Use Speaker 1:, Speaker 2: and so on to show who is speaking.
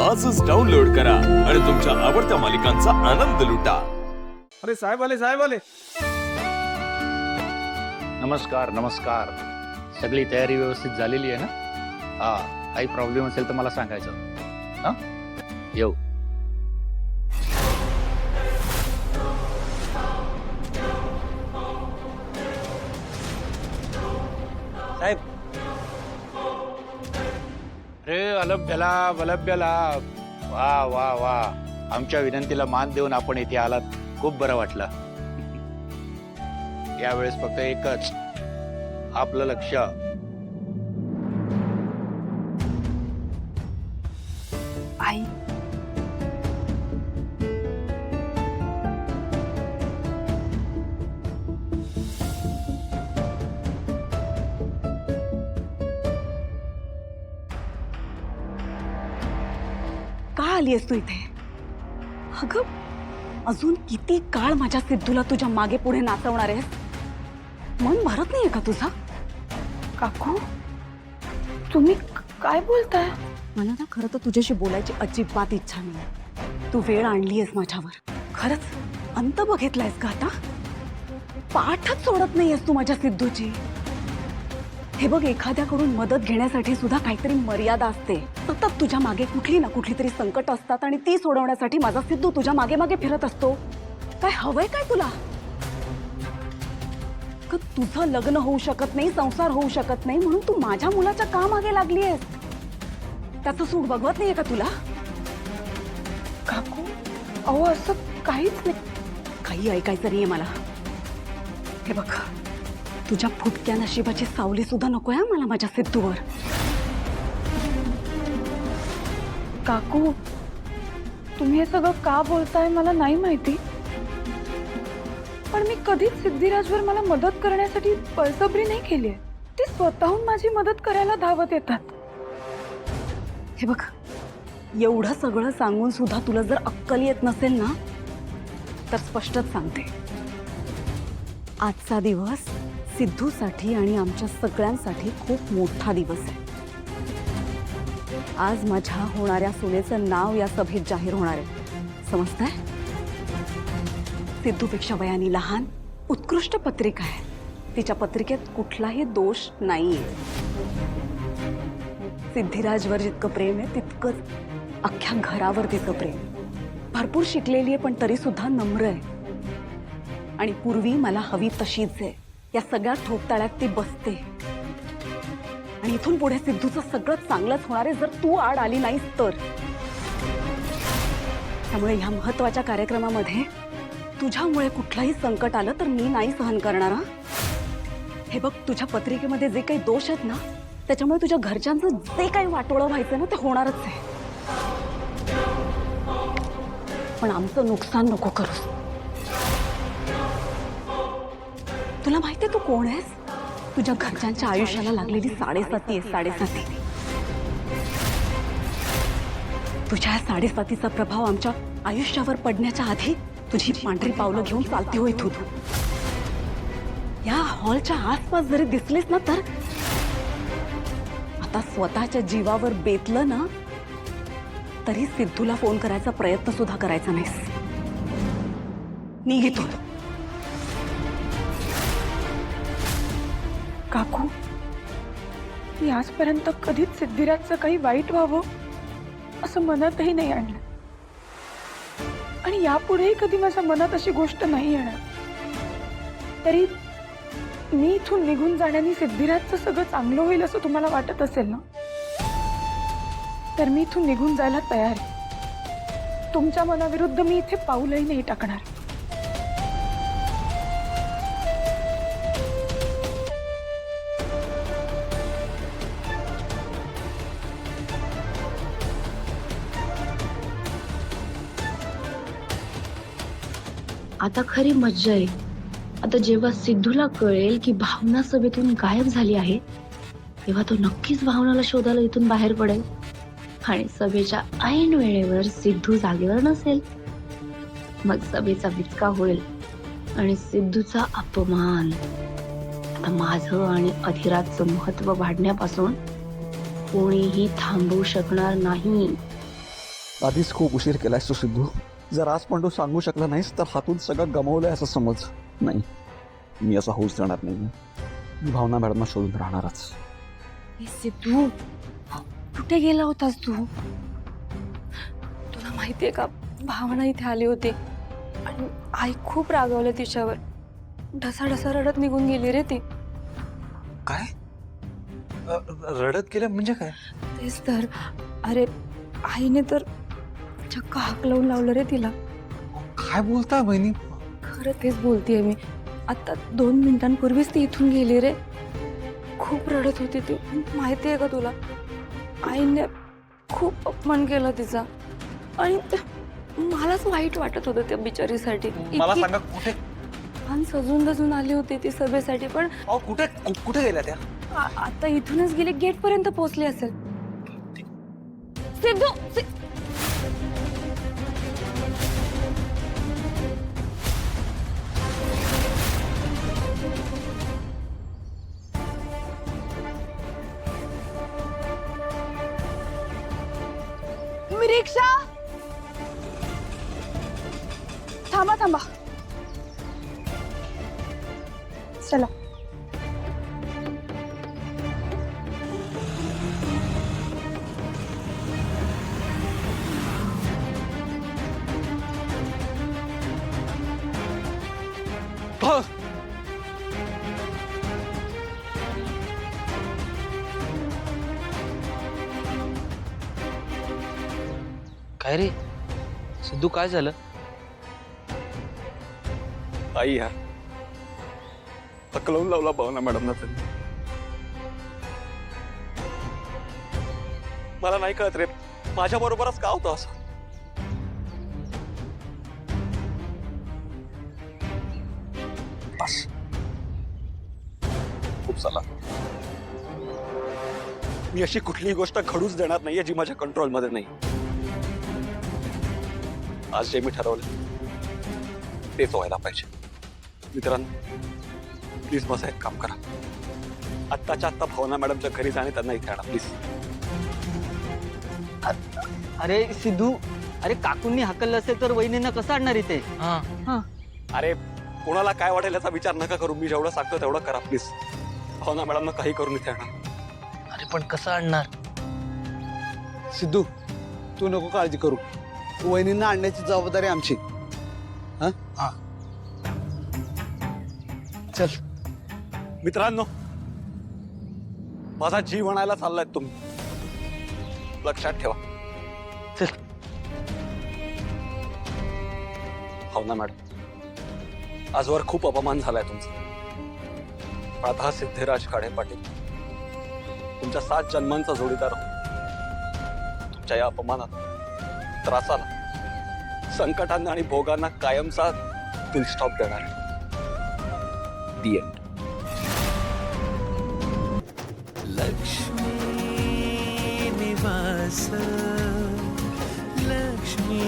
Speaker 1: आजच डाउनलोड करा आणि तुमच्या आवडत्या मालिकांचा आनंद लुटा।
Speaker 2: अरे साहेब आले।
Speaker 3: नमस्कार नमस्कार। सगळी तयारी व्यवस्थित झालेली आहे ना? हा, काही प्रॉब्लेम असेल तर मला सांगायचं। हा, येऊ। साहेब, अरे अलभ्याला वलभ्याला, वा वा वा, आमच्या विनंतीला मान देऊन आपण इथे आलात, खूप बरं वाटलं। यावेळेस फक्त एकच, आपलं लक्ष।
Speaker 4: आई, का आलीयस तू इथे? अगं, अजून किती काळ माझ्या सिद्धूला तुझ्या मागे पुढे नाचवणार आहेस? मन भरत नाहीये का तुझं? काकू, तुम्ही काय बोलताय? मला ना खरं तर तुझ्याशी बोलायची अजिबात इच्छा नाही। तू वेळ आणलीयस माझ्यावर। खरंच अंत बघितलायस का आता? पाठच सोडत नाहीयेस तू माझ्या सिद्धूची। हे बघ, एखाद्याकडून मदत घेण्यासाठी सुद्धा काहीतरी मर्यादा असते। सतत तुझ्या मागे कुठली ना कुठली तरी संकट असतात आणि ती सोडवण्यासाठी माझा सिद्धू तुझ्या मागे मागे फिरत असतो। काय हवंय काय तुला? तुझं लग्न होऊ शकत नाही, संसार होऊ शकत नाही म्हणून तू माझ्या मुलाच्या का मागे लागलीयस? त्याचं सूड बघवत नाहीये का तुला? काकू, अहो असं काहीच नाही। काही ऐकायचं नाहीये मला। हे बघ, तुझ्या फुटक्या नशिबाची सावली सुद्धा नकोय मला माझ्या सिद्धूवर। काकू, तुम्ही हे सगळं का बोलताय मला नाही माहिती, पण मी कधीच सिद्धिराजवर मला मदत करण्यासाठी बळजबरी नाही केली। ते स्वतःहून माझी मदत करायला धावत येतात। हे बघ, एवढं सगळं सांगून सुद्धा तुला जर अक्कल येत नसेल ना, तर स्पष्टच सांगते, आजचा दिवस सिद्धूसाठी आणि आमच्या सगळ्यांसाठी खूप मोठा दिवस आहे। आज माझ्या होणाऱ्या सुनेचं नाव या सभेत जाहीर होणार आहे, समजतंय? सिद्धूपेक्षा वयाने लहान, उत्कृष्ट पत्रिका आहे। तिच्या पत्रिकेत कुठलाही दोष नाहीये। सिद्धिराजवर जितकं प्रेम आहे तितकंच अख्ख्या घरावर तिचं प्रेम। भरपूर शिकलेली आहे पण तरी सुद्धा नम्र आहे आणि पूर्वी मला हवी तशीच आहे। या सगळ्या ठोकताळ्यात ती बसते आणि इथून पुढे सिद्धूचं सगळं चांगलंच होणार आहे जर तू आड आली नाहीस तर। त्यामुळे ह्या महत्वाच्या कार्यक्रमामध्ये तुझ्यामुळे कुठलंही संकट आलं तर मी नाही सहन करणार। हे बघ, तुझ्या पत्रिकेमध्ये जे काही दोष आहेत ना, त्याच्यामुळे तुझ्या घरच्यांचं जे काही वाटोळं व्हायचं ना ते होणारच आहे। पण आमचं नुकसान नको करूस। तुला माहितीये तू कोण आहेस? तुझ्या घरच्यांच्या आयुष्याला लागलेली साडेसाती आहे, साडेसाती। तुझ्या साडेसातीचा प्रभाव आमच्या आयुष्यावर पडण्याच्या आधी तुझी पांढरी पावलं घेऊन चालती हो इथून। या हॉलच्या आसपास जरी दिसलीस ना तर आता स्वतःच्या जीवावर बेतलं ना तरी सिद्धूला फोन करायचा प्रयत्न सुद्धा करायचा नाहीस। निघ इथून। काकू, मी आजपर्यंत कधीच सिद्धिराजचं काही वाईट व्हावं असं मनातही नाही आणलं आणि यापुढेही कधी माझ्या मनात अशी गोष्ट नाही येणार। तरी मी इथून निघून जाण्याने सिद्धिराजचं सगळं चांगलं होईल असं तुम्हाला वाटत असेल ना, तर मी इथून निघून जायला तयार आहे। तुमच्या मनाविरुद्ध मी इथे पाऊलही नाही टाकणार।
Speaker 5: आता खरी मज्जा आहे। आता जेव्हा सिद्धूला कळेल की भावना सभेतून गायब झाली आहे, तेव्हा तो नक्कीच भावनाला शोधायला इथून बाहेर पडेल आणि सभेच्या ऐन वेळेवर सिद्धू जागेवर नसेल। मग सभेचा विचका होईल आणि सिद्धूचा अपमान। आता माझं आणि अधिराजचं महत्व वाढण्यापासून कोणीही थांबवू शकणार नाही।
Speaker 6: आधीच खूप उशीर केलायस तू सिद्धू. जर आज पण तू सांगू शकला नाहीस तर हातून सगळं गमावलंय असं समज. नाही, मी असा होऊच जाणार नाही. मी भावना मॅडमना शोधून राहणारच.
Speaker 4: ए सिद्धू, कुठे गेला होतास तू? तुला माहितीये का, भावना इथे आली होती आणि आई खूप रागवलं तिच्यावर. ढसाढसा रडत निघून गेली रे ती.
Speaker 6: काय रडत गेलं म्हणजे काय?
Speaker 4: तेच तर. अरे आईने तर चक्क हाक लावून लावलं रे तिला.
Speaker 6: काय बोलता बहिणी?
Speaker 4: खरं तेच बोलतेय मी. आता 2 मिनिटांपूर्वीच ती इथून गेली रे. खूप रडत होती ती, माहितीये का तुला? आईने खूप अपमान केला तिचा आणि मलाच वाईट वाटत होतं त्या बिचारीसाठी.
Speaker 6: मला
Speaker 4: इतकी
Speaker 6: सांगा कुठे
Speaker 4: छान सजून धजून आली होती ती सभेसाठी, पण
Speaker 6: कुठे कुठे गेल्या त्या?
Speaker 4: आता इथूनच गेली, गेट पर्यंत पोहोचली असेल. सिद्धू मी रिक्षा. थांबा थांबा, चला.
Speaker 7: काय रे सिद्धू, काय झालं?
Speaker 6: आई यार, हकलवून लावला भावना मॅडमना त्यांनी. मला नाही कळत रे, माझ्या बरोबरच का होतं असं? बस खूप झाला. मी अशी कुठलीही गोष्ट घडूच देणार नाहीये जी माझ्या कंट्रोलमध्ये नाही. आज जे मी ठरवलं तेच व्हायला पाहिजे. मित्रांनो, प्लीज बसा, एक काम करा. आत्ताच्या आत्ता भावना मॅडमच्या घरी जाणे, त्यांना इथे आणा प्लीज.
Speaker 8: अरे सिद्धू, अरे काकूंनी हकललं असेल तर वहिनींना कसं आणणार इथे?
Speaker 6: अरे कोणाला काय वाटेल याचा विचार नका करू. मी जेवढं सांगतो तेवढं करा प्लीज. भावना मॅडमना काही करून इथे आणा.
Speaker 7: अरे पण कसं आणणार?
Speaker 9: सिद्धू, तू नको काळजी करू. वहिनींना आणण्याची जबाबदारी आमची. हा,
Speaker 6: चल मित्रांनो, माझा जीव म्हणायला चाललाय तुम्ही, लक्षात ठेवा.
Speaker 8: चल.
Speaker 6: भावना मॅडम, आजवर खूप अपमान झालाय तुमचा. पण आता सिद्धराज काळे पाटील तुमच्या 7 जन्मांचा जोडीदार होतो. तुमच्या या अपमानात, त्रासाला, संकटांना आणि भोगांना कायमचा फुल स्टॉप देणार आहे. The end.
Speaker 10: लक्ष्मी निवास, लक्ष्मी